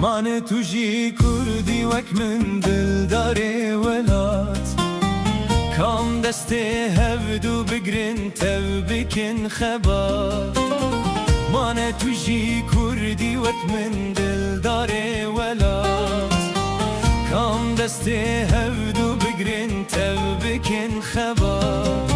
مانه توجی کردی وک من دلداره ولات کام دسته هفدو بگرن تب بکن خبات مانه توجی کردی وک من دلداره ولات کام دسته هفدو بگرن تب بکن خبات